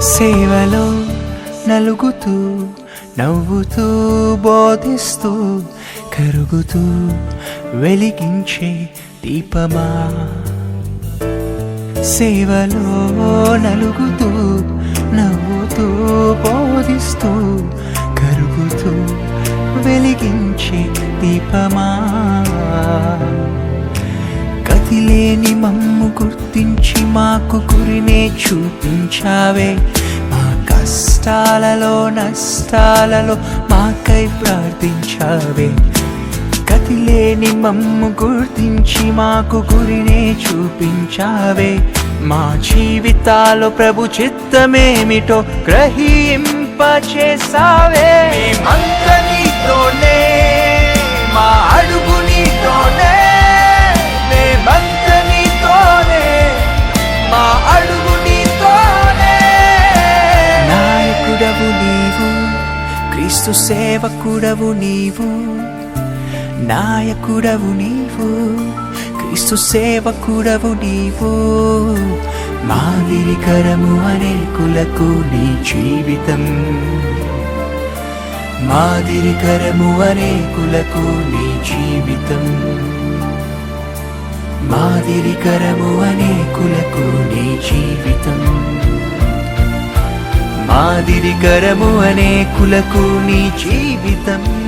సేవలో నలుగుతూ నవ్వుతూ బోధిస్తూ కరుగుతూ వెలిగించే దీపమా. సేవలో నలుగుతూ నవ్వుతూ బోధిస్తూ కరుగుతూ వెలిగించే దీపమా. గతిలేని మమ్ము గుర్తించి మాకు గురినే చూపించావే. మా కష్టాలలో నష్టాలలో మాకై ప్రార్థించావే. గతిలేని మమ్ము గుర్తించి మాకు గురినే చూపించావే. మా జీవితాల్లో ప్రభు చిత్తమేమిటో గ్రహింపచేసావే. మేమంతా నీతోనే, మా అడుగు నీతోనే, మేమంతా నీతోనే, మా అడుగు నీతోనే. నాయకుడవు నీవు, క్రీస్తు సేవకుడవు నీవు. నాయకుడవు నీవు, క్రీస్తు సేవకుడవు నీవు. మాదిరికరము అనేకులకు నీ జీవితం. మాదిరికరము అనేకులకు నీ జీవితం. మాదిరికరము అనేకులకు నీ జీవితం. మాదిరికరము అనేకులకు నీ జీవితం.